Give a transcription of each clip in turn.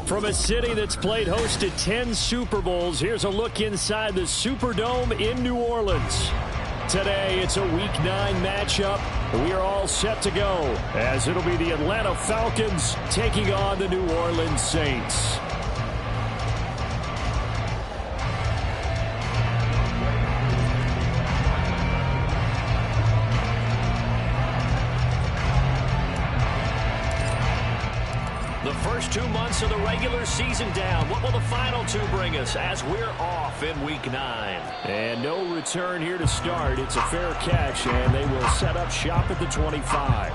From a city that's played host to 10 Super Bowls, here's a look inside the Superdome in New Orleans. Today, it's a Week 9 matchup. We are all set to go, as it'll be the Atlanta Falcons taking on the New Orleans Saints. The first 2 months of the regular season down. What will the final 2 bring us as we're off in Week 9? And no return here to start. It's a fair catch, and they will set up shop at the 25.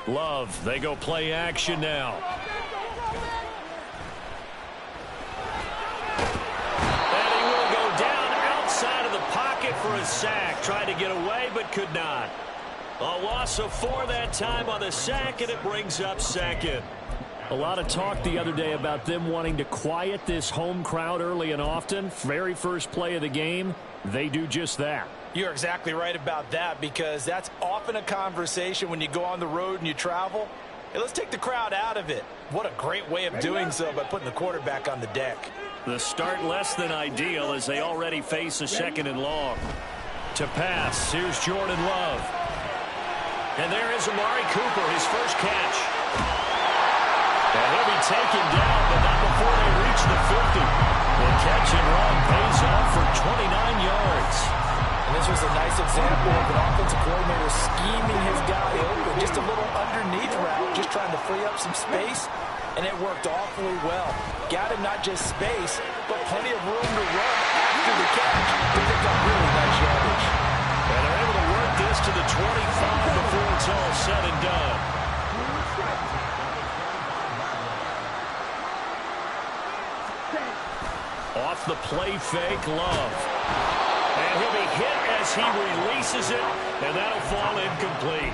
Love, they go play action now. And he will go down outside of the pocket for a sack. Tried to get away, but could not. A loss of 4 that time on the sack, and it brings up second. A lot of talk the other day about them wanting to quiet this home crowd early and often. Very first play of the game, they do just that. You're exactly right about that, because that's often a conversation when you go on the road and you travel. Hey, let's take the crowd out of it. What a great way of doing so by putting the quarterback on the deck. The start less than ideal as they already face a second and long. To pass, here's Jordan Love. And there is Amari Cooper, his first catch. And he'll be taken down, but not before they reach the 50. The catch and run pays off for 29 yards. And this was a nice example of an offensive coordinator scheming his guy open. Just a little underneath route, just trying to free up some space, and it worked awfully well. Got him not just space, but plenty of room to run after the catch to pick up really nice yardage. And they're able to work this to the 25 before it's all said and done. Off the play fake, Love. And he'll be hit as he releases it, and that'll fall incomplete.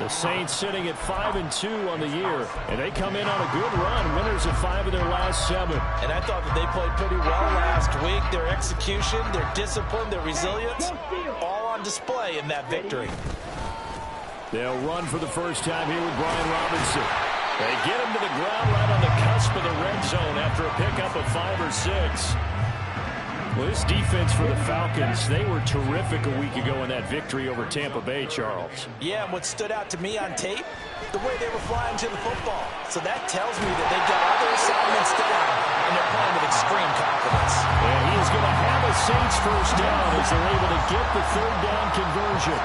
The Saints sitting at 5-2 on the year, and they come in on a good run, winners of 5 of their last 7. And I thought that they played pretty well last week. Their execution, their discipline, their resilience, all on display in that victory. They'll run for the first time here with Brian Robinson. They get him to the ground right on the cusp of the red zone after a pickup of 5 or 6. Well, this defense for the Falcons, they were terrific a week ago in that victory over Tampa Bay, Charles. Yeah, and what stood out to me on tape, the way they were flying to the football. So that tells me that they've got other assignments down, and they're playing with extreme confidence. And he is going to have a Saints first down as they're able to get the 3rd down conversion.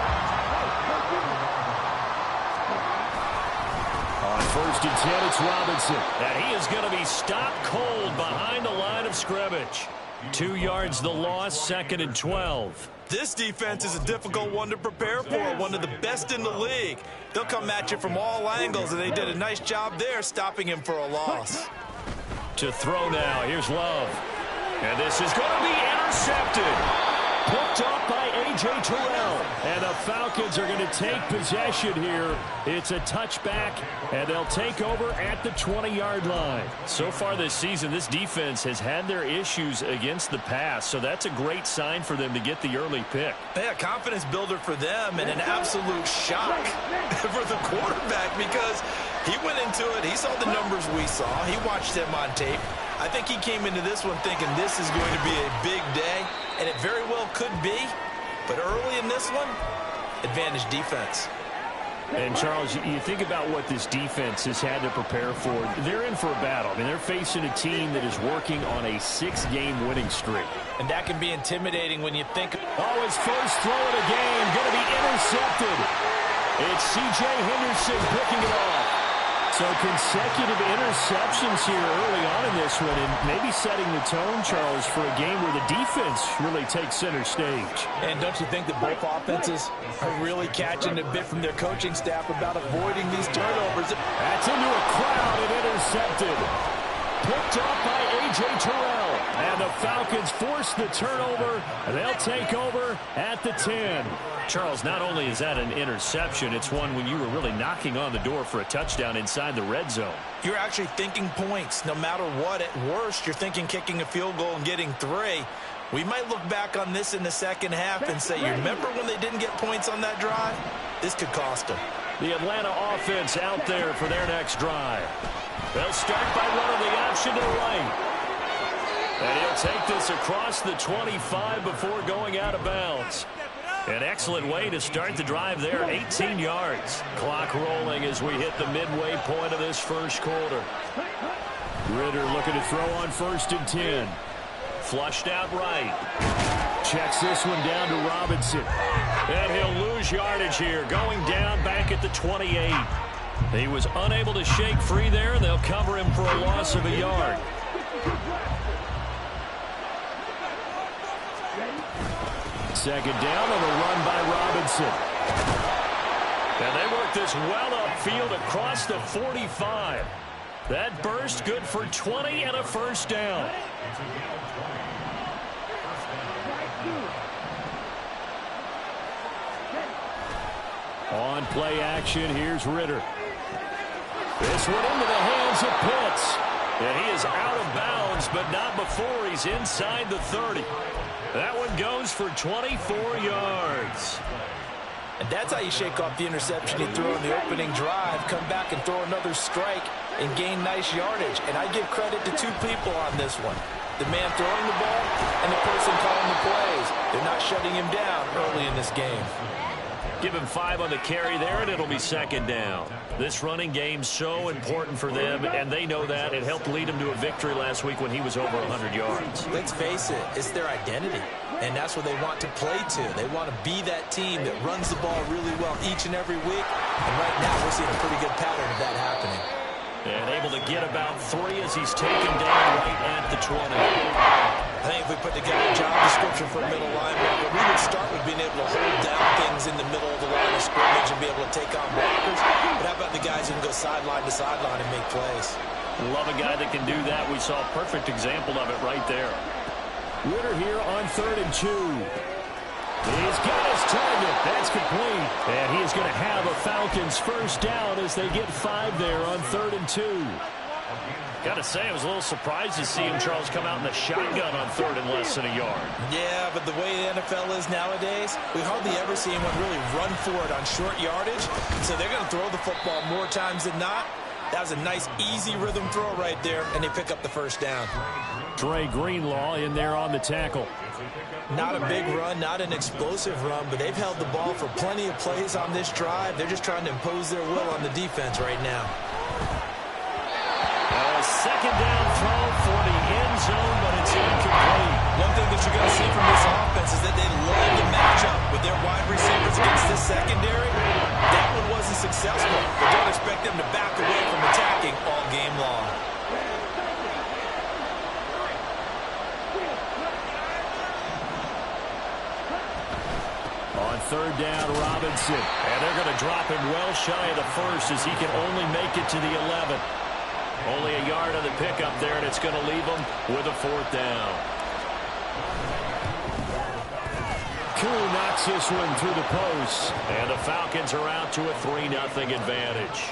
On 1st and 10, it's Robinson. And he is going to be stopped cold behind the line of scrimmage. 2 yards the loss, 2nd and 12. This defense is a difficult one to prepare for, one of the best in the league. They'll come at you from all angles, and they did a nice job there stopping him for a loss. To throw now, here's Love. And this is going to be intercepted. Picked up by A.J. Terrell. And the Falcons are going to take possession here. It's a touchback, and they'll take over at the 20-yard line. So far this season, this defense has had their issues against the pass, so that's a great sign for them to get the early pick. Yeah, confidence builder for them and an absolute shock for the quarterback because he went into it. He saw the numbers we saw. He watched them on tape. I think he came into this one thinking this is going to be a big day, and it very well could be. But early in this one, advantage defense. And, Charles, you think about what this defense has had to prepare for. They're in for a battle. I mean, they're facing a team that is working on a 6-game winning streak. And that can be intimidating when you think. Oh, his first throw of the game going to be intercepted. It's C.J. Henderson picking it off. So consecutive interceptions here early on in this one, and maybe setting the tone, Charles, for a game where the defense really takes center stage. And don't you think that both offenses are really catching a bit from their coaching staff about avoiding these turnovers? That's into a crowd and intercepted. Picked up by A.J. Terrell. And the Falcons force the turnover, and they'll take over at the 10. Charles, not only is that an interception, it's one when you were really knocking on the door for a touchdown inside the red zone. You're actually thinking points. No matter what, at worst, you're thinking kicking a field goal and getting 3. We might look back on this in the second half and say, you remember when they didn't get points on that drive? This could cost them. The Atlanta offense out there for their next drive. They'll start by running the option to the right. And he'll take this across the 25 before going out of bounds. An excellent way to start the drive there, 18 yards. Clock rolling as we hit the midway point of this first quarter. Ritter looking to throw on 1st and 10. Flushed out right. Checks this one down to Robinson. And he'll lose yardage here, going down back at the 28. He was unable to shake free there, and they'll cover him for a loss of a yard. Second down on a run by Robinson. And they work this well upfield across the 45. That burst good for 20 and a first down. On play action, here's Ritter. This one into the hands of Pitts. And he is out of bounds, but not before he's inside the 30. That one goes for 24 yards. And that's how you shake off the interception he threw in the opening drive, come back and throw another strike and gain nice yardage. And I give credit to 2 people on this one. The man throwing the ball and the person calling the plays. They're not shutting him down early in this game. Give him 5 on the carry there, and it'll be second down. This running game's so important for them, and they know that. It helped lead him to a victory last week when he was over 100 yards. Let's face it, it's their identity, and that's what they want to play to. They want to be that team that runs the ball really well each and every week, and right now we're seeing a pretty good pattern of that happening. And able to get about 3 as he's taken down right at the 20. I think if we put together a job description for a middle linebacker, we would start with being able to hold down things in the middle of the line of scrimmage and be able to take on blockers. But how about the guys who can go sideline to sideline and make plays? Love a guy that can do that. We saw a perfect example of it right there. Ritter here on 3rd and 2. He's got his target. That's complete. And he is going to have a Falcons first down as they get 5 there on 3rd and 2. Got to say, I was a little surprised to see him, Charles, come out in the shotgun on 3rd and less than a yard. Yeah, but the way the NFL is nowadays, we hardly ever see anyone really run for it on short yardage. So they're going to throw the football more times than not. That was a nice, easy rhythm throw right there, and they pick up the first down. Dre Greenlaw in there on the tackle. Not a big run, not an explosive run, but they've held the ball for plenty of plays on this drive. They're just trying to impose their will on the defense right now. Second down throw for the end zone, but it's incomplete. One thing that you're going to see from this offense is that they love the matchup with their wide receivers against this secondary. That one wasn't successful, but don't expect them to back away from attacking all game long. On 3rd down, Robinson. And they're going to drop him well shy of the first as he can only make it to the 11. Only a yard on the pickup there, and it's going to leave them with a 4th down. Koo knocks this one through the post. And the Falcons are out to a 3-0 advantage.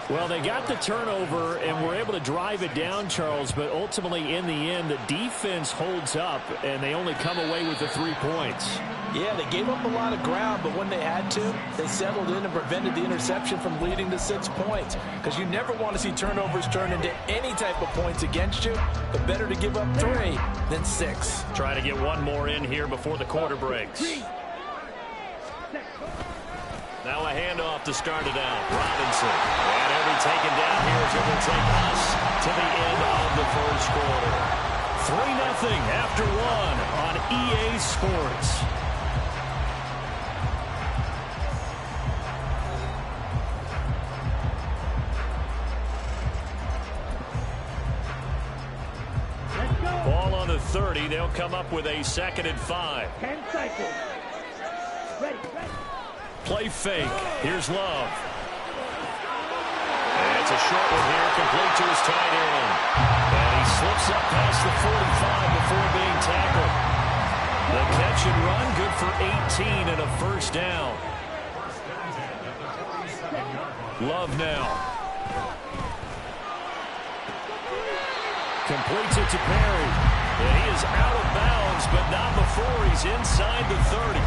Well, they got the turnover and were able to drive it down, Charles, but ultimately in the end, the defense holds up, and they only come away with the 3 points. Yeah, they gave up a lot of ground, but when they had to, they settled in and prevented the interception from leading to 6 points. Because you never want to see turnovers turn into any type of points against you, but better to give up 3 than 6. Trying to get one more in here before the quarter breaks. Now a handoff to start it out. Robinson. And every taken down here is going to take us to the end of the first quarter. 3-0 after 1 on EA Sports. Ball on the 30. They'll come up with a 2nd and 5. 10 cycles. Ready. Play fake. Here's Love. And it's a short one here, complete to his tight end. And he slips up past the 45 before being tackled. The catch and run, good for 18 and a first down. Love now. Completes it to Perry. And he is out of bounds, but not before he's inside the 30.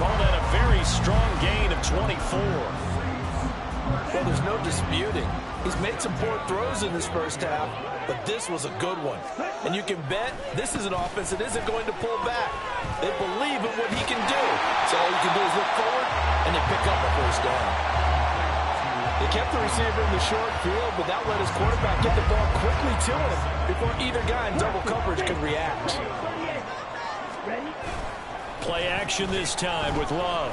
Call that a very strong gain of 24. Well, there's no disputing. He's made some poor throws in this first half, but this was a good one. And you can bet this is an offense that isn't going to pull back. They believe in what he can do. So all you can do is look forward, and they pick up a first down. They kept the receiver in the short field, but that let his quarterback get the ball quickly to him before either guy in double coverage could react. Play action this time with Love.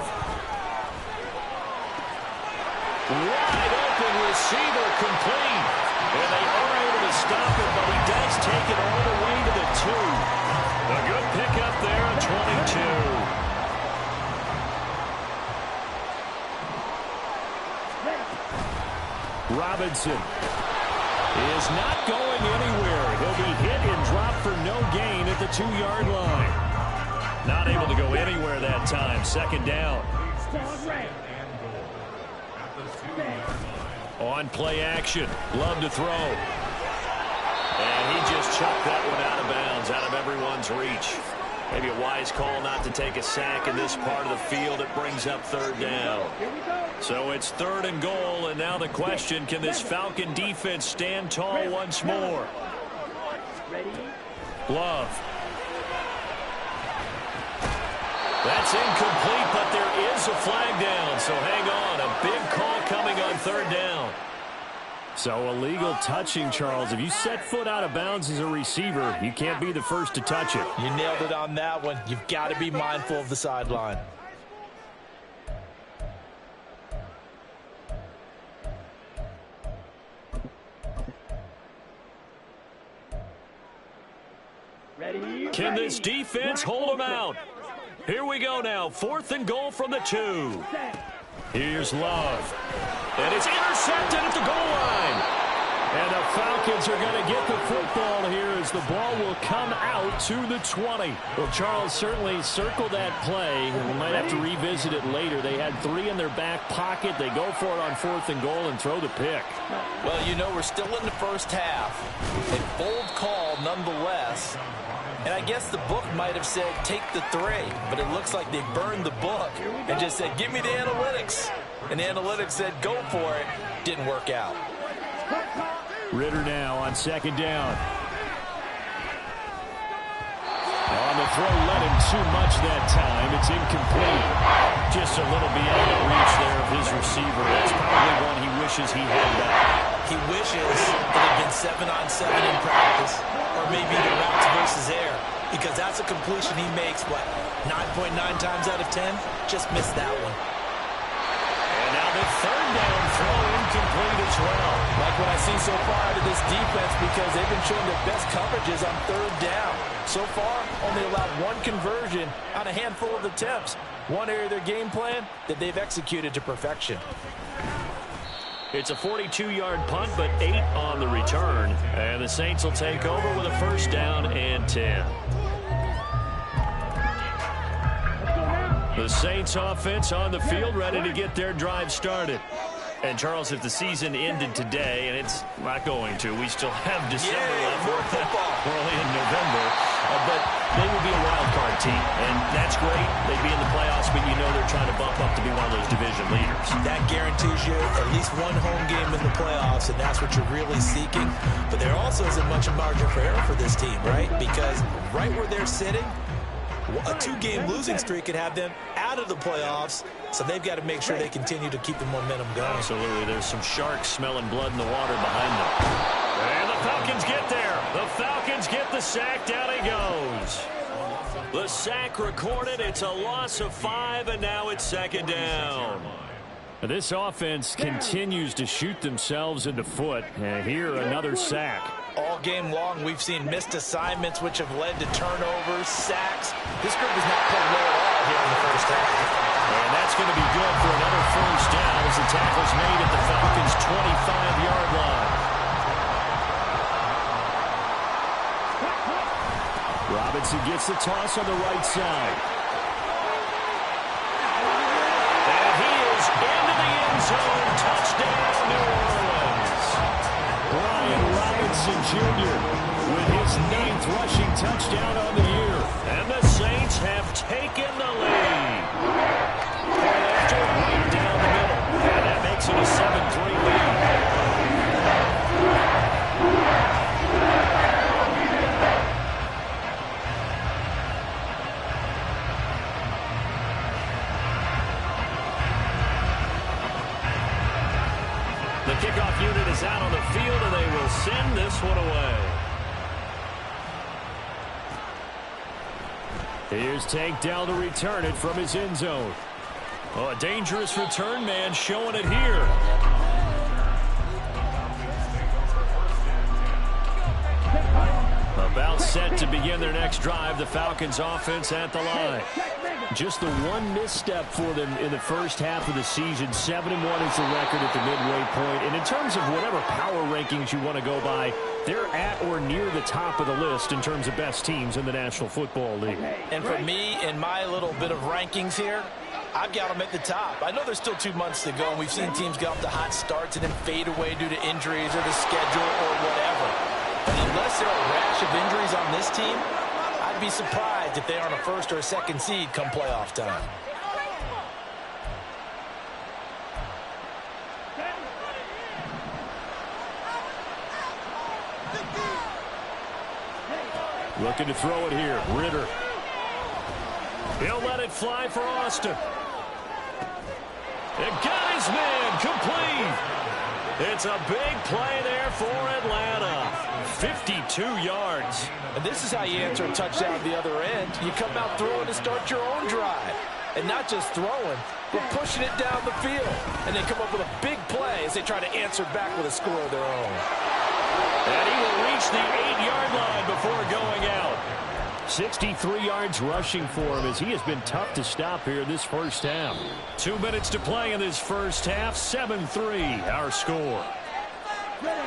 Wide open receiver complete. And they are able to stop it, but he does take it all the way to the 2. A good pickup there at 22. Robinson is not going anywhere. He'll be hit and dropped for no gain at the 2-yard line. Not able to go anywhere that time. 2nd down. On play action. Love to throw. And he just chucked that one out of bounds, out of everyone's reach. Maybe a wise call not to take a sack in this part of the field. It brings up 3rd down. So it's 3rd and goal, and now the question, can this Falcon defense stand tall once more? Love. That's incomplete, but there is a flag down, so hang on. A big call coming on 3rd down. So illegal touching, Charles. If you set foot out of bounds as a receiver, you can't be the first to touch it. You nailed it on that one. You've got to be mindful of the sideline. Can this defense hold them out? Here we go now. 4th and goal from the 2. Here's Love. And it's intercepted at the goal line. And the Falcons are going to get the football here as the ball will come out to the 20. Well, Charles, certainly circle that play. We might have to revisit it later. They had 3 in their back pocket. They go for it on 4th and goal and throw the pick. Well, you know, we're still in the first half. A bold call nonetheless. And I guess the book might have said take the 3, but it looks like they burned the book and just said give me the analytics. And the analytics said go for it. Didn't work out. Ritter now on 2nd down. On the throw, let him too much that time. It's incomplete. Just a little beyond the reach there of his receiver. That's probably one he wishes he had back. He wishes it had been 7-on-7 in practice, or maybe the routes versus air, because that's a completion he makes, what, 9.9 times out of 10? Just missed that one. And now the 3rd down throw incomplete as well. Like what I've seen so far out of this defense, because they've been showing their best coverages on 3rd down. So far, only allowed 1 conversion on a handful of attempts. One area of their game plan that they've executed to perfection. It's a 42-yard punt, but 8 on the return. And the Saints will take over with a 1st down and 10. The Saints offense on the field, ready to get their drive started. And, Charles, if the season ended today, and it's not going to, we still have December left. More football. Early in November. But they would be a wild card team, and that's great. They'd be in the playoffs, but you know they're trying to bump up to be one of those division leaders. That guarantees you at least one home game in the playoffs, and that's what you're really seeking. But there also isn't much of margin for error for this team, right? Because right where they're sitting, a 2-game losing streak could have them out of the playoffs, so they've got to make sure they continue to keep the momentum going. Absolutely. There's some sharks smelling blood in the water behind them. And the Falcons get there. The Falcons get the sack. Down he goes. The sack recorded. It's a loss of 5, and now it's second down. This offense continues to shoot themselves in the foot. And here, another sack. All game long, we've seen missed assignments, which have led to turnovers, sacks. This group has not played well at all here in the first half. And that's going to be good for another first down as the tackle's made at the Falcons' 25-yard line. Robinson gets the toss on the right side. And he is into the end zone. Touchdown, New Orleans. Brian Robinson Jr. with his 9th rushing touchdown on the year. And the Saints have taken the lead. After right down the middle. And that makes it a 7-3 lead. The kickoff unit is out on the field, and they will send this one away. Here's Tank Dell to return it from his end zone. Oh, a dangerous return man showing it here. About set to begin their next drive, the Falcons offense at the line. Just the one misstep for them in the first half of the season. 7-1 is the record at the midway point. And in terms of whatever power rankings you want to go by, they're at or near the top of the list in terms of best teams in the National Football League. And for me, in my little bit of rankings here, I've got them at the top. I know there's still 2 months to go, and we've seen teams get off to hot starts and then fade away due to injuries or the schedule or whatever. But unless there are a rash of injuries on this team, I'd be surprised if they aren't a first or a second seed come playoff time. Looking to throw it here. Ritter. He'll let it fly for Austin. It got his man complete. It's a big play there for Atlanta. 52 yards. And this is how you answer a touchdown at the other end. You come out throwing to start your own drive. And not just throwing, but pushing it down the field. And they come up with a big play as they try to answer back with a score of their own. And he will reach the 8-yard line before going out. 63 yards rushing for him as he has been tough to stop here this first half. 2 minutes to play in this first half. 7-3 our score.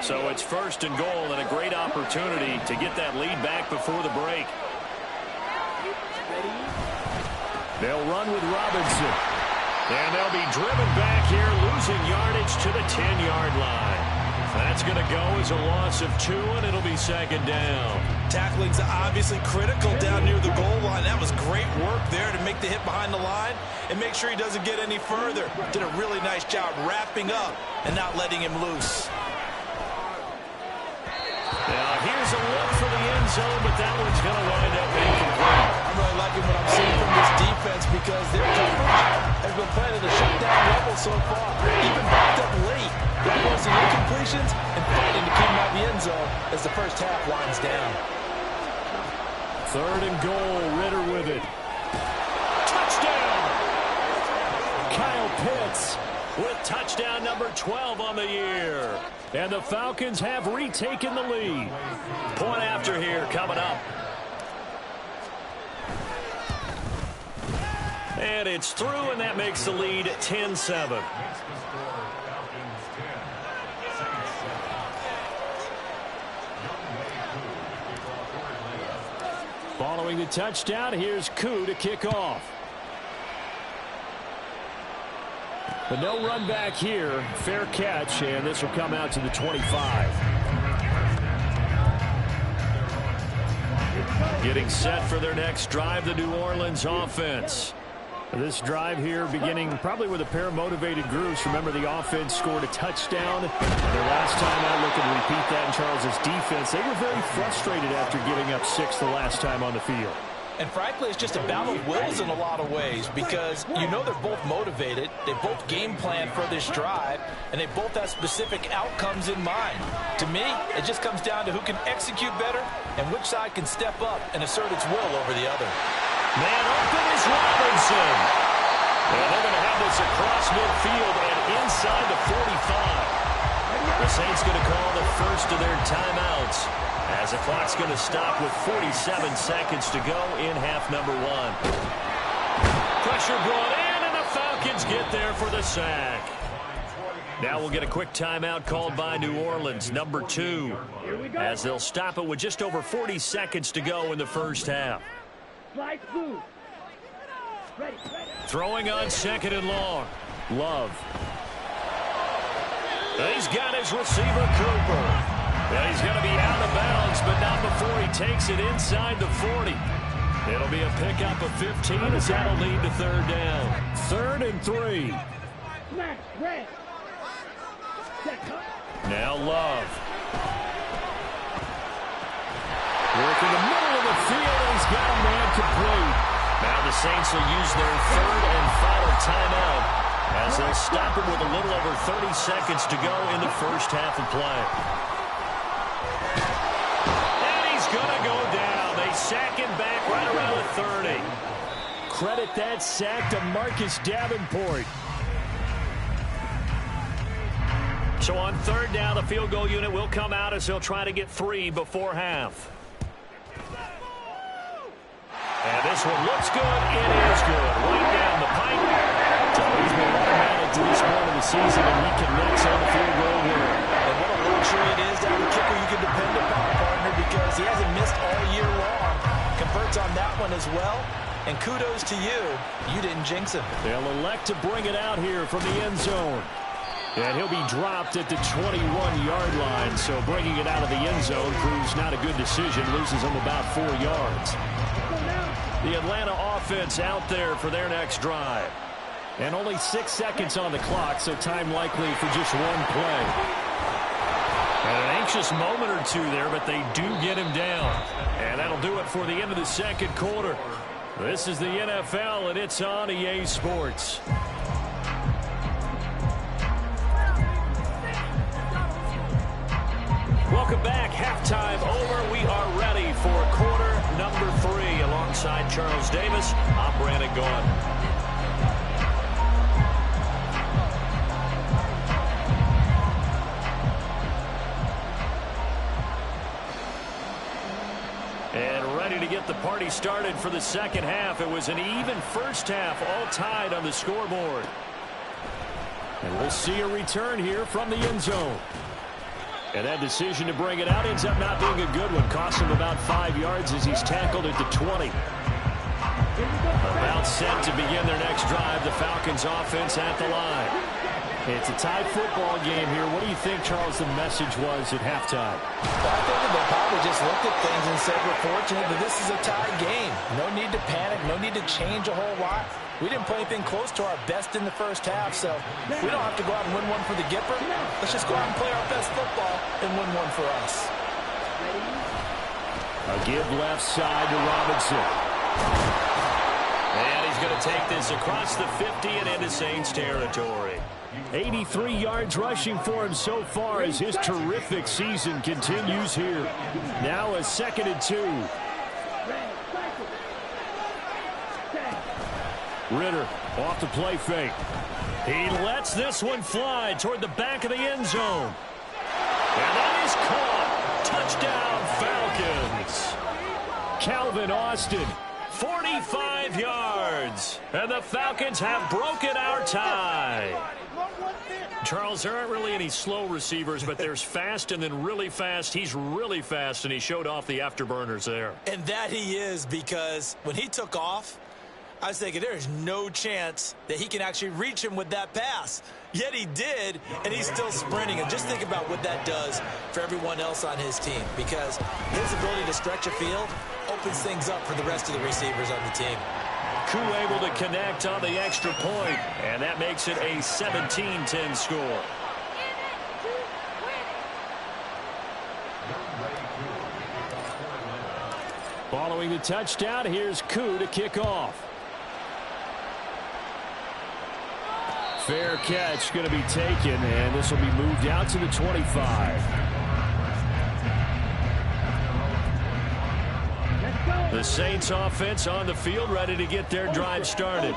So it's first and goal and a great opportunity to get that lead back before the break. They'll run with Robinson. And they'll be driven back here, losing yardage to the 10-yard line. That's going to go as a loss of 2, and it'll be second down. Tackling's obviously critical down near the goal line. That was great work there to make the hit behind the line and make sure he doesn't get any further. Did a really nice job wrapping up and not letting him loose. Now, here's a look for the end zone, but that one's going to wind up being complete. I'm really liking what I'm seeing from this defense because their coverage has been playing at a shutdown level so far. Even backed up late, they're forcing incompletions and fighting to keep them out of the end zone as the first half winds down. 3rd and goal, Ritter with it. Touchdown! Kyle Pitts with touchdown number 12 on the year. And the Falcons have retaken the lead. Point after here coming up. And it's through, and that makes the lead 10-7. Following the touchdown, here's Koo to kick off. But no run back here. Fair catch, and this will come out to the 25. Getting set for their next drive, the New Orleans offense. This drive here beginning probably with a pair of motivated groups. Remember, the offense scored a touchdown. Their last time out, looking to repeat that in Charles' defense. They were very frustrated after giving up 6 the last time on the field. And frankly, it's just a battle of wills in a lot of ways because you know they're both motivated. They both game plan for this drive, and they both have specific outcomes in mind. To me, it just comes down to who can execute better and which side can step up and assert its will over the other. Man open is Robinson. And they're going to have this across midfield and inside the 45. The Saints going to call the first of their timeouts as the clock's going to stop with 47 seconds to go in half number 1. Pressure brought in, and the Falcons get there for the sack. Now we'll get a quick timeout called by New Orleans, number 2, as they'll stop it with just over 40 seconds to go in the first half. Throwing on 2nd and long. Love. He's got his receiver, Cooper. And he's going to be out of bounds, but not before he takes it inside the 40. It'll be a pickup of 15 as that'll lead to 3rd down. 3rd and 3. Now Love. Working the middle of the field, and he's got a man complete. Now the Saints will use their 3rd and final timeout as they'll stop it with a little over 30 seconds to go in the first half of play. Gonna go down. They sack him back right around the 30. Credit that sack to Marcus Davenport. So on 3rd down, the field goal unit will come out as they'll try to get 3 before half. And this one looks good. It is good. Right down the pipe. So he's been automatic to this point of the season, and he connects on the field goal here. And what a luxury it is to have a kicker you can depend upon, partner, because he hasn't missed all year long. Converts on that one as well. And kudos to you. You didn't jinx him. They'll elect to bring it out here from the end zone. And he'll be dropped at the 21-yard line. So bringing it out of the end zone proves not a good decision. Loses him about 4 yards. The Atlanta offense out there for their next drive. And only 6 seconds on the clock, so time likely for just one play. And an anxious moment or two there, but they do get him down. And that'll do it for the end of the second quarter. This is the NFL, and it's on EA Sports. Welcome back. Halftime over. We are ready for quarter number 3. Alongside Charles Davis, I'm Brandon Gaudin. And ready to get the party started for the second half. It was an even first half, all tied on the scoreboard. And we'll see a return here from the end zone. And that decision to bring it out ends up not being a good one. Cost him about 5 yards as he's tackled at the 20. About set to begin their next drive. The Falcons offense at the line. It's a tie football game here. What do you think, Charles, the message was at halftime? Well, I think they probably just looked at things and said, we're fortunate that this is a tie game. No need to panic. No need to change a whole lot. We didn't play anything close to our best in the first half, so we don't have to go out and win one for the Gipper. Let's just go out and play our best football and win one for us. A give left side to Robinson. And he's going to take this across the 50 and into Saints territory. 83 yards rushing for him so far as his terrific season continues here. Now a 2nd and 2. Ritter off the play fake. He lets this one fly toward the back of the end zone. And that is caught. Touchdown, Falcons. Calvin Austin, 45 yards. And the Falcons have broken our tie. Charles, there aren't really any slow receivers, but there's fast and then really fast. He's really fast, and he showed off the afterburners there. And that he is, because when he took off, I was thinking there is no chance that he can actually reach him with that pass. Yet he did, and he's still sprinting. And just think about what that does for everyone else on his team, because his ability to stretch a field opens things up for the rest of the receivers on the team. Koo able to connect on the extra point, and that makes it a 17-10 score. Following the touchdown, here's Koo to kick off. Fair catch going to be taken, and this will be moved out to the 25. The Saints offense on the field, ready to get their drive started.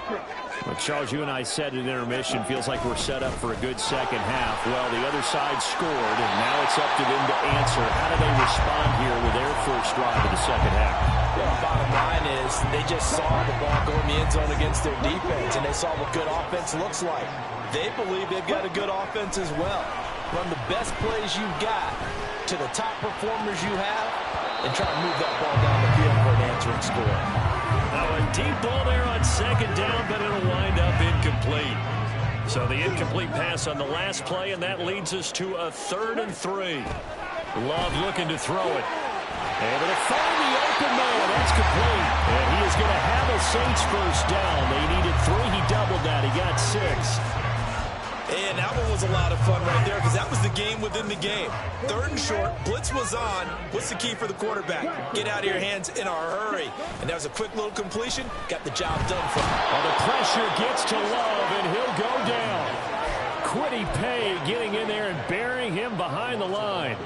Like Charles, you and I said at intermission, feels like we're set up for a good second half. Well, the other side scored, and now it's up to them to answer. How do they respond here with their first drive of the second half? Well, bottom line is they just saw the ball go in the end zone against their defense, and they saw what good offense looks like. They believe they've got a good offense as well. Run the best plays you've got to the top performers you have, and try to move that ball down the field for an answering score. Now a deep ball there on second down, but it'll wind up incomplete. So the incomplete pass on the last play, and that leads us to a 3rd and 3. Love looking to throw it. Able to find the open man. That's complete. And he is going to have a Saints first down. They needed 3. He doubled that. He got 6. And that one was a lot of fun right there, because that was the game within the game. 3rd and short, blitz was on. What's the key for the quarterback? Get out of your hands in a hurry. And that was a quick little completion. Got the job done for him. Well, the pressure gets to Love, and he'll go down. Quiddy Pay getting in there and burying him behind the line.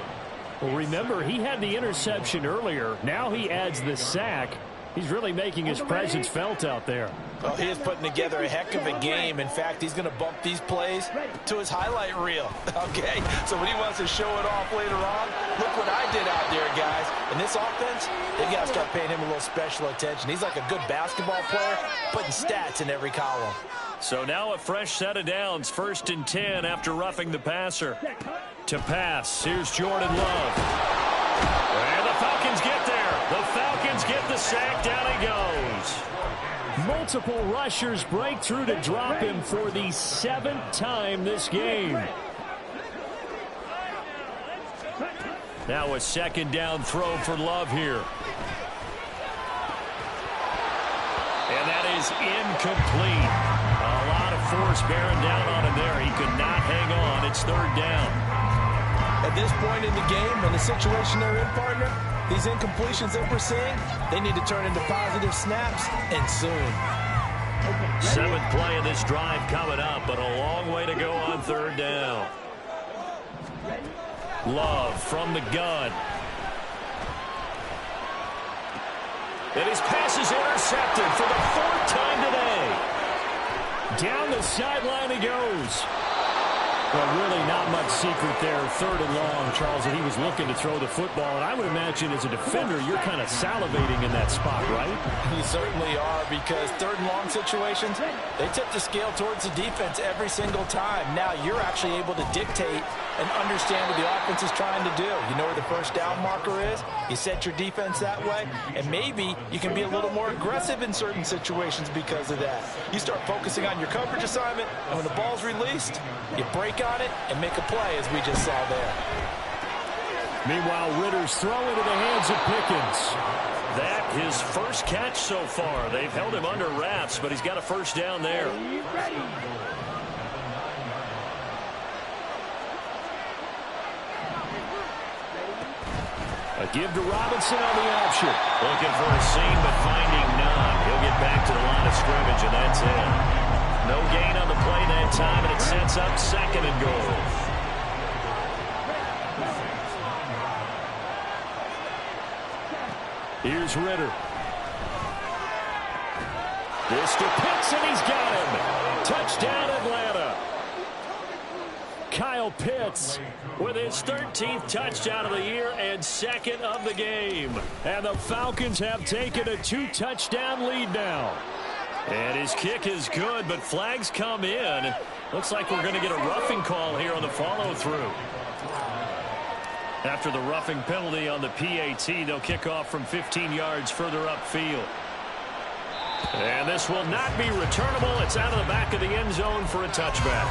Well, remember, he had the interception earlier. Now he adds the sack. He's really making his presence felt out there. Well, he is putting together a heck of a game. In fact, he's going to bump these plays to his highlight reel. Okay, so when he wants to show it off later on, look what I did out there, guys. In this offense, they've got to start paying him a little special attention. He's like a good basketball player, putting stats in every column. So now a fresh set of downs, 1st and 10 after roughing the passer. To pass, here's Jordan Love. And the Falcons get there. The Falcons get the sack. Down he goes. Multiple rushers break through to drop him for the 7th time this game. Now a 2nd down throw for Love here. And that is incomplete. A lot of force bearing down on him there. He could not hang on. It's 3rd down. At this point in the game and the situation they're in, partner, these incompletions that we're seeing, they need to turn into positive snaps, and soon. 7th play of this drive coming up, but a long way to go on 3rd down. Love from the gun. And his pass is intercepted for the 4th time today. Down the sideline he goes. Well, really not much secret there. 3rd and long, Charles, and he was looking to throw the football. And I would imagine as a defender, you're kind of salivating in that spot, right? You certainly are, because 3rd and long situations, they tip the scale towards the defense every single time. Now you're actually able to dictate and understand what the offense is trying to do. You know where the first down marker is. You set your defense that way, and maybe you can be a little more aggressive in certain situations because of that. You start focusing on your coverage assignment, and when the ball's released, you break on it and make a play, as we just saw there. Meanwhile, Ritter's throw into the hands of Pickens. That his first catch so far. They've held him under wraps, but he's got a first down there. A give to Robinson on the option. Looking for a seam, but finding none. He'll get back to the line of scrimmage, and that's it. No gain on the play that time, and it sets up 2nd and goal. Here's Ritter. This to Pitts, and he's got him. Touchdown, Atlanta. Kyle Pitts with his 13th touchdown of the year and 2nd of the game. And the Falcons have taken a 2-touchdown lead now. And his kick is good, but flags come in. Looks like we're going to get a roughing call here on the follow-through. After the roughing penalty on the PAT, they'll kick off from 15 yards further upfield. And this will not be returnable. It's out of the back of the end zone for a touchback.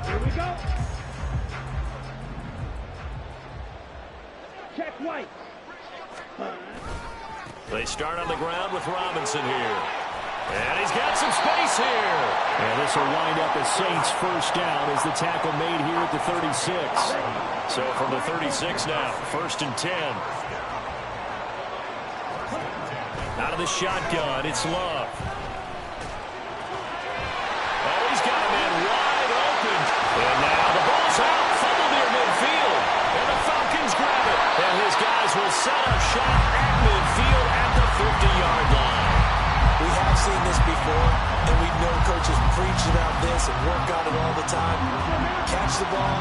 Here we go. Check White. They start on the ground with Robinson here. And he's got some space here. And this will wind up a Saints first down as the tackle made here at the 36. So from the 36 now, 1st and 10. Out of the shotgun, it's Love. Oh, he's got a man wide open. And now the ball's out, fumble near midfield. And the Falcons grab it. And his guys will set up shop at midfield at the 50-yard line. We have seen this before, and we know coaches preach about this and work on it all the time. Catch the ball.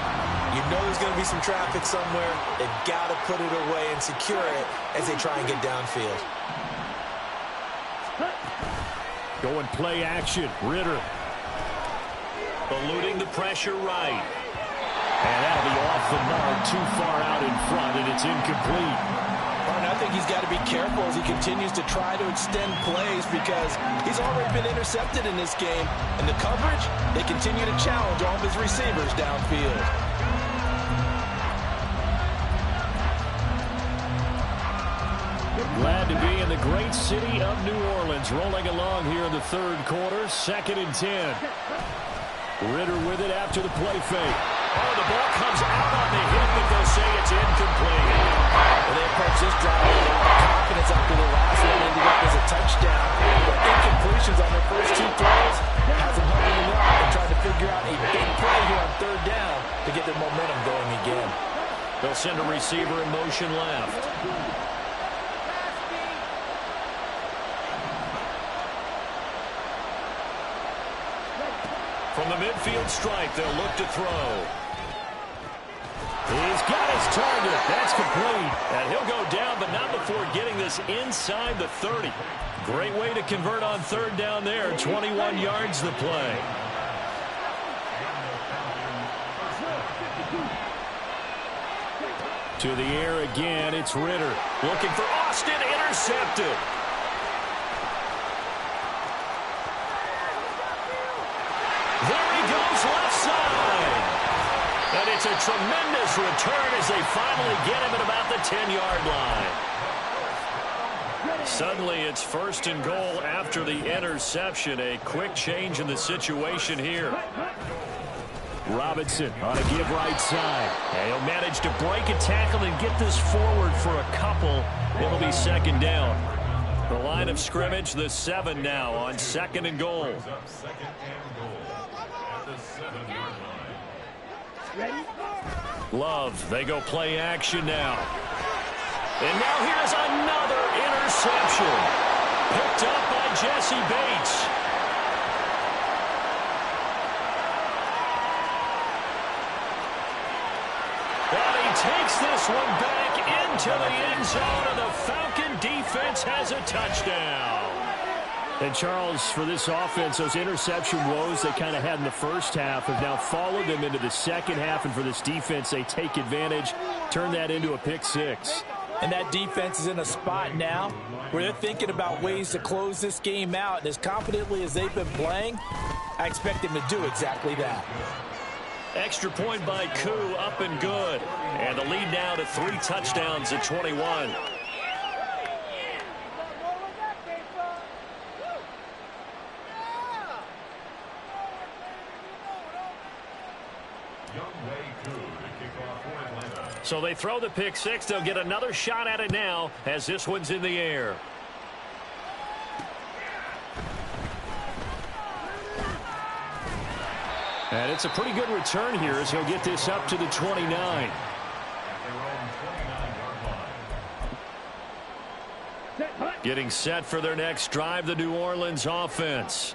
You know there's going to be some traffic somewhere. They've got to put it away and secure it as they try and get downfield. Going play action. Ritter. Eluding the pressure right. And that'll be off the mark, too far out in front, and it's incomplete. And I think he's got to be careful as he continues to try to extend plays because he's already been intercepted in this game. And the coverage, they continue to challenge all of his receivers downfield. Glad to be in the great city of New Orleans, rolling along here in the 3rd quarter, 2nd and 10. Ritter with it after the play fake. Oh, the ball comes out on the hit, but they'll say it's incomplete. Well, they approach this drive with a lot of confidence after the last one ended up as a touchdown. But incompletions on their first 2 throws has them huddling up and trying to figure out a big play here on 3rd down to get their momentum going again. They'll send a receiver in motion left. From the midfield stripe, they'll look to throw. He's got his target. That's complete. And he'll go down, but not before getting this inside the 30. Great way to convert on 3rd down there. 21 yards to play. To the air again, it's Ritter. Looking for Austin, intercepted. There he goes, left side. And it's a tremendous return as they finally get him at about the 10-yard line. Suddenly it's 1st and goal after the interception. A quick change in the situation here. Robinson on a give right side. And he'll manage to break a tackle and get this forward for a couple. It'll be 2nd down. The line of scrimmage, the 7 now on 2nd and goal. Love, they go play action now. And now here's another interception. Picked up by Jesse Bates. And he takes this one back into the end zone, and the Falcon defense has a touchdown. And, Charles, for this offense, those interception woes they kind of had in the first half have now followed them into the second half. And for this defense, they take advantage, turn that into a pick 6. And that defense is in a spot now where they're thinking about ways to close this game out. And as confidently as they've been playing, I expect them to do exactly that. Extra point by Koo, up and good. And the lead now to 3 touchdowns at 21. So they throw the pick 6. They'll get another shot at it now as this one's in the air. And it's a pretty good return here as he'll get this up to the 29. Getting set for their next drive, the New Orleans offense.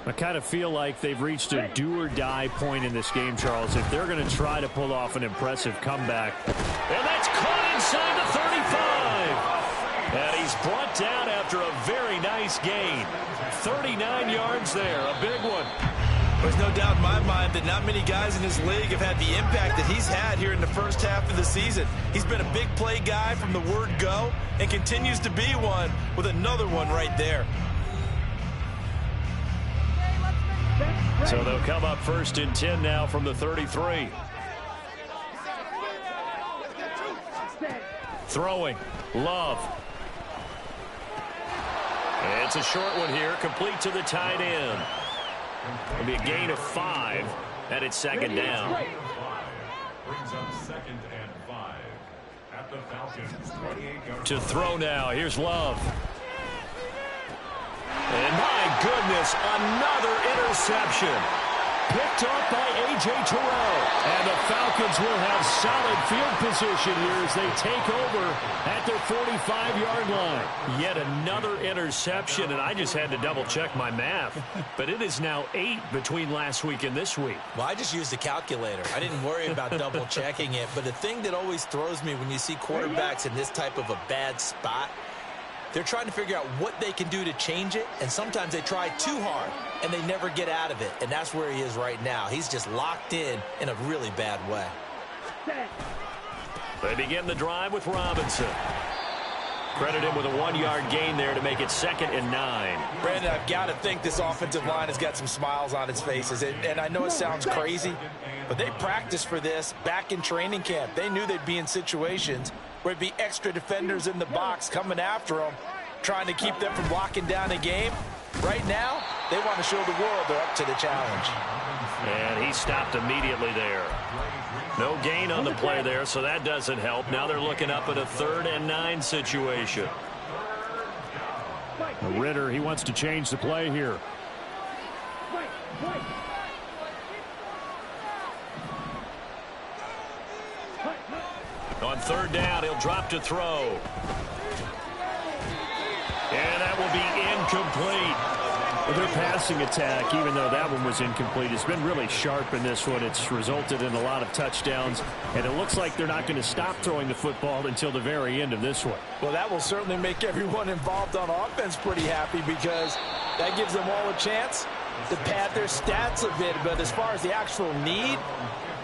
I kind of feel like they've reached a do-or-die point in this game, Charles, if they're going to try to pull off an impressive comeback. And that's caught inside the 35. And he's brought down after a very nice gain. 39 yards there, a big one. There's no doubt in my mind that not many guys in this league have had the impact that he's had here in the first half of the season. He's been a big play guy from the word go and continues to be one with another one right there. So they'll come up 1st and 10 now from the 33. Throwing. Love. It's a short one here, complete to the tight end. It'll be a gain of 5, and it's 2nd down. Brings up 2nd and 5 at the Falcons 28-yard. To throw now, here's Love. And my goodness, another interception. Picked off by A.J. Terrell. And the Falcons will have solid field position here as they take over at their 45-yard line. Yet another interception, and I just had to double-check my math. But it is now 8 between last week and this week. Well, I just used the calculator. I didn't worry about double-checking it. But the thing that always throws me when you see quarterbacks in this type of a bad spot, they're trying to figure out what they can do to change it, and sometimes they try too hard, and they never get out of it, and that's where he is right now. He's just locked in a really bad way. They begin the drive with Robinson. Credit him with a 1-yard gain there to make it 2nd and 9. Brandon, I've got to think this offensive line has got some smiles on its faces, and I know it sounds crazy, but they practiced for this back in training camp. They knew they'd be in situations where it'd be extra defenders in the box coming after them, trying to keep them from locking down a game. Right now, they want to show the world they're up to the challenge. And he stopped immediately there. No gain on the play there, so that doesn't help. Now they're looking up at a 3rd and 9 situation. Ritter, he wants to change the play here. On 3rd down, he'll drop to throw. And that will be incomplete. Well, their passing attack, even though that one was incomplete, has been really sharp in this one. It's resulted in a lot of touchdowns, and it looks like they're not going to stop throwing the football until the very end of this one. Well, that will certainly make everyone involved on offense pretty happy because that gives them all a chance to pad their stats a bit. But as far as the actual need,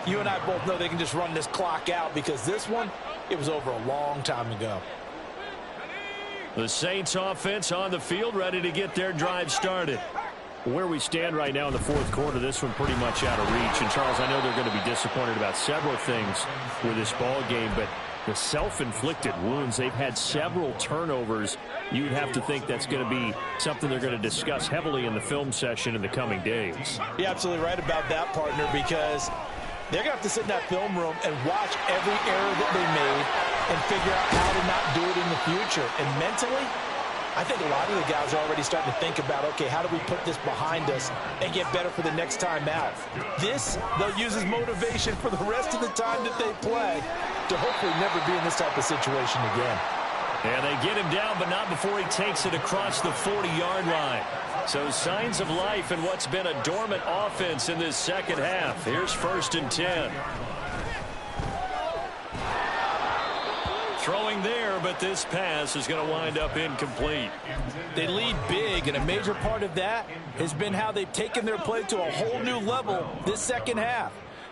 you and I both know they can just run this clock out because this one, it was over a long time ago. The Saints offense on the field, ready to get their drive started. Where we stand right now in the 4th quarter, this one pretty much out of reach. And, Charles, I know they're going to be disappointed about several things with this ball game, but the self-inflicted wounds, they've had several turnovers. You'd have to think that's going to be something they're going to discuss heavily in the film session in the coming days. You're absolutely right about that, partner, because they're going to have to sit in that film room and watch every error that they made and figure out how to not do it in the future. And mentally, I think a lot of the guys are already starting to think about, okay, how do we put this behind us and get better for the next time out? This, they'll use as motivation for the rest of the time that they play to hopefully never be in this type of situation again. And they get him down, but not before he takes it across the 40-yard line. So signs of life in what's been a dormant offense in this second half. Here's 1st and 10. Throwing there, but this pass is going to wind up incomplete. They lead big, and a major part of that has been how they've taken their play to a whole new level this second half.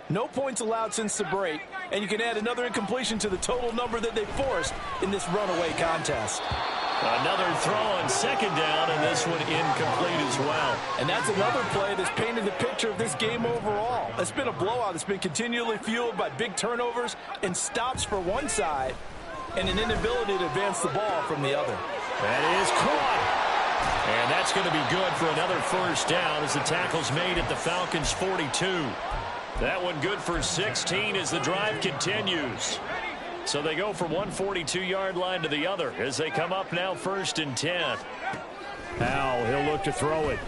No points allowed since the break, and you can add another incompletion to the total number that they forced in this runaway contest. Another throw on 2nd down, and this one incomplete as well. And that's another play that's painted the picture of this game overall. It's been a blowout. It's been continually fueled by big turnovers and stops for one side and an inability to advance the ball from the other. That is caught. And that's going to be good for another 1st down as the tackle's made at the Falcons' 42. That one good for 16 as the drive continues. So they go from one 42-yard line to the other as they come up now 1st and 10. Now he'll look to throw it.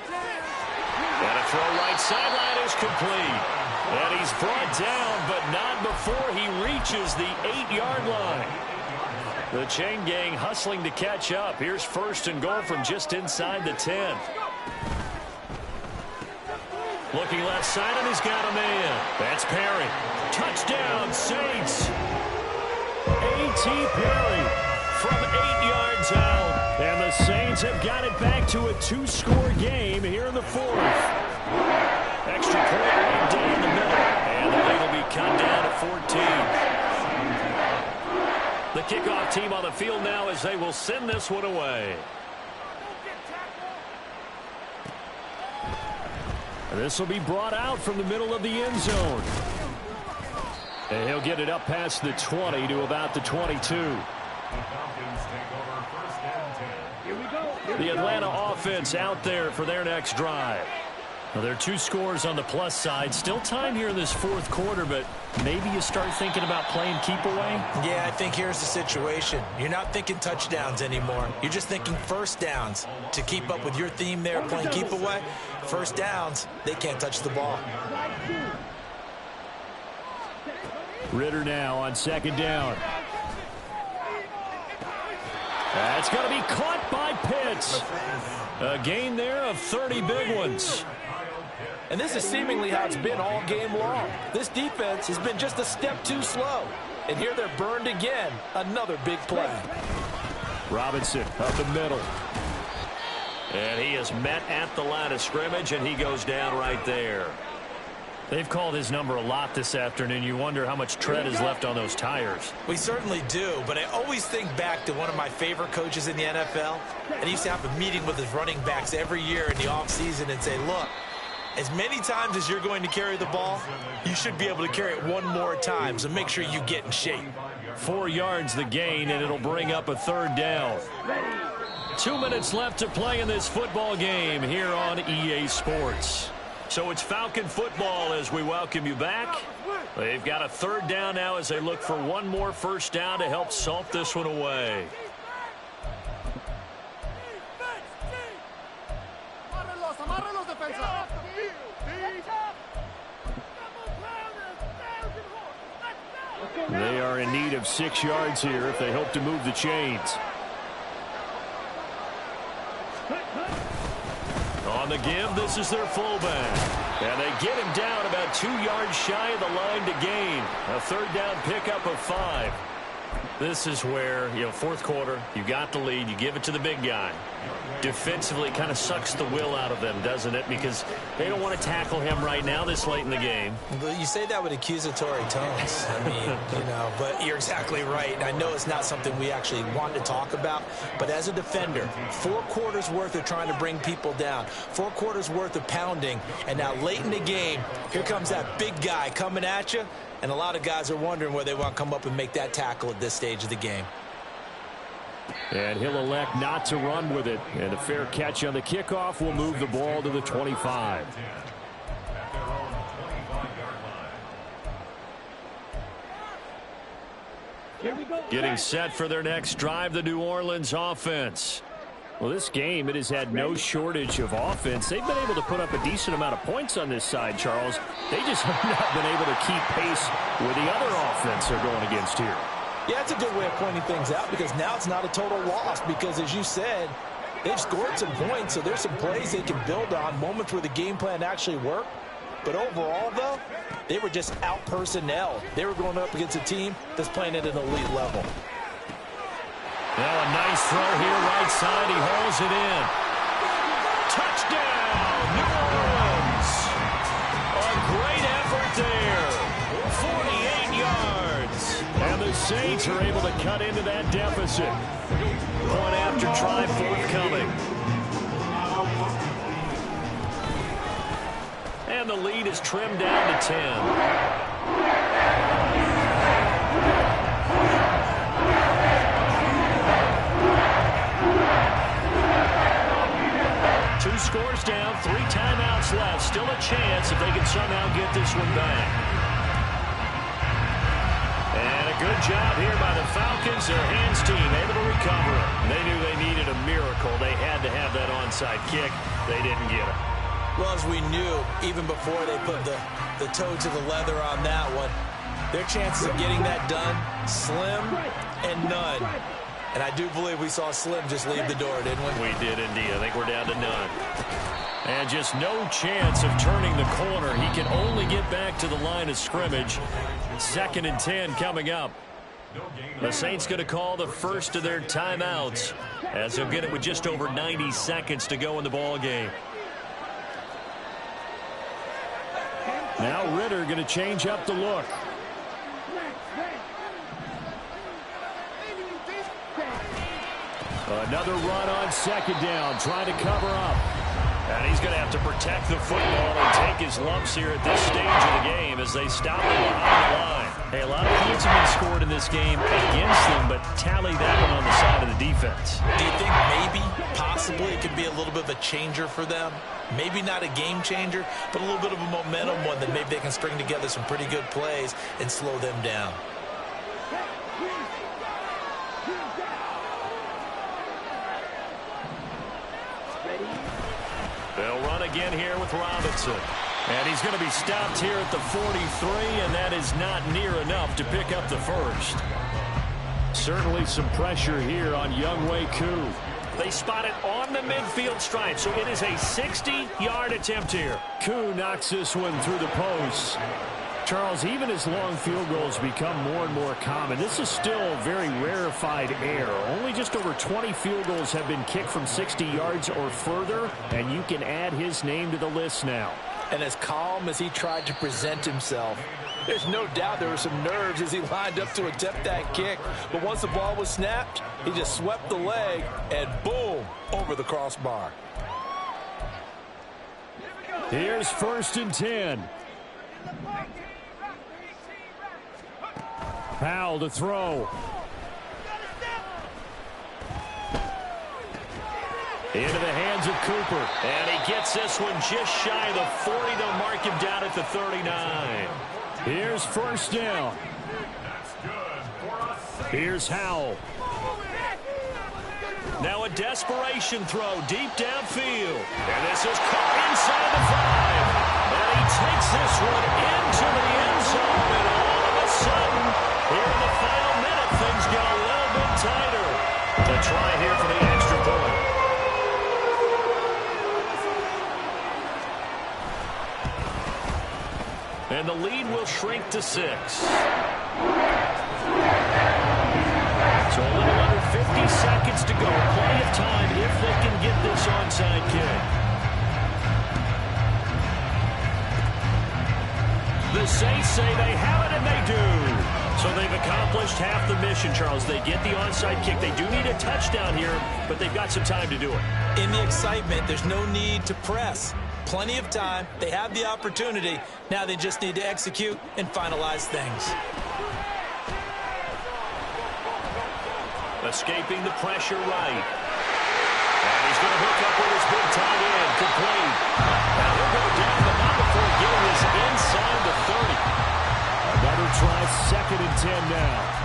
And a throw right sideline is complete. And he's brought down, but not before he reaches the 8-yard line. The chain gang hustling to catch up. Here's 1st and goal from just inside the 10. Looking left side, and he's got a man. That's Perry. Touchdown, Saints. A.T. Perry from 8 yards out. And the Saints have got it back to a 2-score game here in the fourth. Extra point right down the middle. And the lead will be cut down to 14. The kickoff team on the field now as they will send this one away. And this will be brought out from the middle of the end zone. And he'll get it up past the 20 to about the 22. The Atlanta offense out there for their next drive. Well, there are 2 scores on the plus side. Still time here in this fourth quarter, but maybe you start thinking about playing keep away? Yeah, I think here's the situation. You're not thinking touchdowns anymore. You're just thinking first downs. To keep up with your theme there, playing keep away, first downs, they can't touch the ball. Ritter now on second down. That's going to be caught by Pitts. A gain there of 30 big ones. And this is seemingly how it's been all game long. This defense has been just a step too slow. And here they're burned again. Another big play. Robinson up the middle. And he is met at the line of scrimmage, and he goes down right there. They've called his number a lot this afternoon. You wonder how much tread is left on those tires. We certainly do, but I always think back to one of my favorite coaches in the NFL. And he used to have a meeting with his running backs every year in the offseason and say, look, as many times as you're going to carry the ball, you should be able to carry it one more time, so make sure you get in shape. 4 yards the gain, and it'll bring up a third down. 2 minutes left to play in this football game here on EA Sports. So it's Falcon football as we welcome you back. They've got a third down now as they look for one more first down to help salt this one away. They are in need of 6 yards here if they hope to move the chains. On the give, this is their fullback. And they get him down about 2 yards shy of the line to gain. A third down pickup of 5. This is where, fourth quarter, you got the lead, you give it to the big guy. Defensively, kind of sucks the will out of them, doesn't it? Because they don't want to tackle him right now this late in the game. But you say that with accusatory tones. I mean, but you're exactly right. I know it's not something we actually want to talk about, but as a defender, 4 quarters worth of trying to bring people down, 4 quarters worth of pounding, and now late in the game, here comes that big guy coming at you, and a lot of guys are wondering where they want to come up and make that tackle at this stage of the game. And he'll elect not to run with it. And a fair catch on the kickoff will move the ball to the 25. Getting set for their next drive, the New Orleans offense. Well, this game, it has had no shortage of offense. They've been able to put up a decent amount of points on this side, Charles. They just have not been able to keep pace with the other offense they're going against here. Yeah, it's a good way of pointing things out because now it's not a total loss because, as you said, they've scored some points, so there's some plays they can build on, moments where the game plan actually worked. But overall, though, they were just out-personnel. They were going up against a team that's playing at an elite level. Now a nice throw here, right side. He hauls it in. Touchdown, New Orleans. A great effort there. 48 yards. And the Saints are able to cut into that deficit. Point after try forthcoming. And the lead is trimmed down to 10. 2 scores down, 3 timeouts left. Still a chance if they can somehow get this one back. And a good job here by the Falcons. Their hands team able to recover it. They knew they needed a miracle. They had to have that onside kick. They didn't get it. Well, as we knew, even before they put the toe to the leather on that one, their chances of getting that done, slim and none. And I do believe we saw Slim just leave the door, didn't we? We did indeed. I think we're down to none. And just no chance of turning the corner. He can only get back to the line of scrimmage. 2nd and 10 coming up. The Saints going to call the first of their timeouts as they'll get it with just over 90 seconds to go in the ball game. Now Ritter going to change up the look. Another run on second down, trying to cover up. And he's going to have to protect the football and take his lumps here at this stage of the game as they stop him behind the line. Hey, a lot of points have been scored in this game against them, but tally that one on the side of the defense. Do you think maybe, possibly, it could be a little bit of a changer for them? Maybe not a game changer, but a little bit of a momentum one that maybe they can string together some pretty good plays and slow them down. They'll run again here with Robinson. And he's going to be stopped here at the 43, and that is not near enough to pick up the first. Certainly some pressure here on Younghoe Koo. They spot it on the midfield stripe, so it is a 60-yard attempt here. Koo knocks this one through the post. Charles, even as long field goals become more and more common, this is still very rarefied air. Only just over 20 field goals have been kicked from 60 yards or further, and you can add his name to the list now. And as calm as he tried to present himself, there's no doubt there were some nerves as he lined up to attempt that kick. But once the ball was snapped, he just swept the leg and boom, over the crossbar. Here's 1st and 10. Powell to throw. Into the hands of Cooper. And he gets this one just shy of the 40. They'll mark him down at the 39. Here's 1st down. Here's Howell. Now a desperation throw deep downfield. And this is caught inside the 5. And he takes this one into the end zone. And all of a sudden, here in the final minute, things get a little bit tighter. The try here for the extra point. And the lead will shrink to 6. So a little under 50 seconds to go. Plenty of time if they can get this onside kick. The Saints say they have it, and they do. So they've accomplished half the mission, Charles. They get the onside kick. They do need a touchdown here, but they've got some time to do it. In the excitement, there's no need to press. Plenty of time. They have the opportunity. Now they just need to execute and finalize things. Escaping the pressure right. And he's going to hook up with his big tight end. Complete. Now he'll go down, but not before getting this inside the 30. Another try, 2nd and 10 now.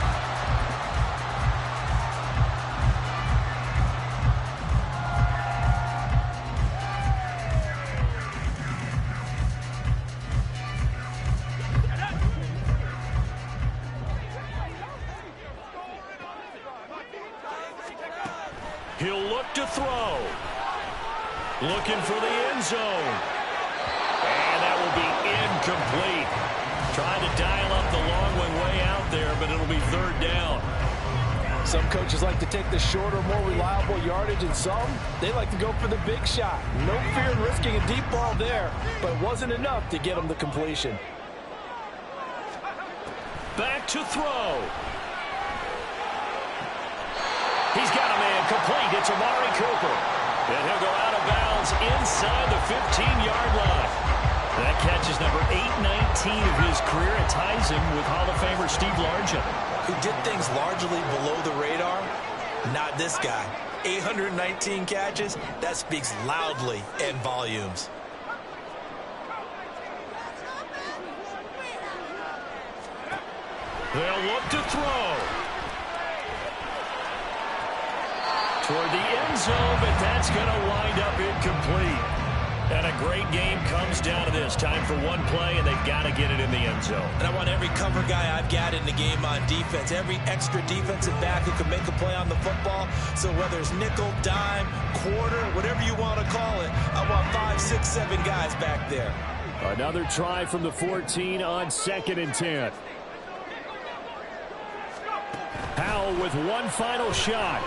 He'll look to throw. Looking for the end zone. And that will be incomplete. Trying to dial up the long one way out there, but it'll be 3rd down. Some coaches like to take the shorter, more reliable yardage, and some, they like to go for the big shot. No fear in risking a deep ball there, but it wasn't enough to get him the completion. Back to throw. He's got a man complete. It's Amari Cooper. And he'll go out of bounds inside the 15-yard line. That catch is number 819 of his career. It ties him with Hall of Famer Steve Largent, who did things largely below the radar. Not this guy. 819 catches. That speaks loudly in volumes. They'll look to throw. Toward the end zone, but that's going to wind up incomplete. And a great game comes down to this. Time for one play, and they've got to get it in the end zone. And I want every cover guy I've got in the game on defense, every extra defensive back who can make a play on the football. So whether it's nickel, dime, quarter, whatever you want to call it, I want 5, 6, 7 guys back there. Another try from the 14 on 2nd and 10. go with one final shot.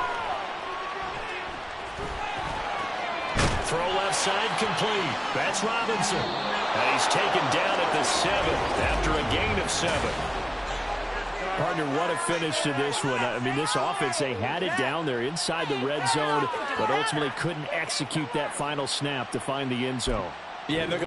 Throw left side complete. That's Robinson. And he's taken down at the 7 after a gain of 7. Partner, what a finish to this one. I mean, this offense, they had it down there inside the red zone, but ultimately couldn't execute that final snap to find the end zone. Yeah, they're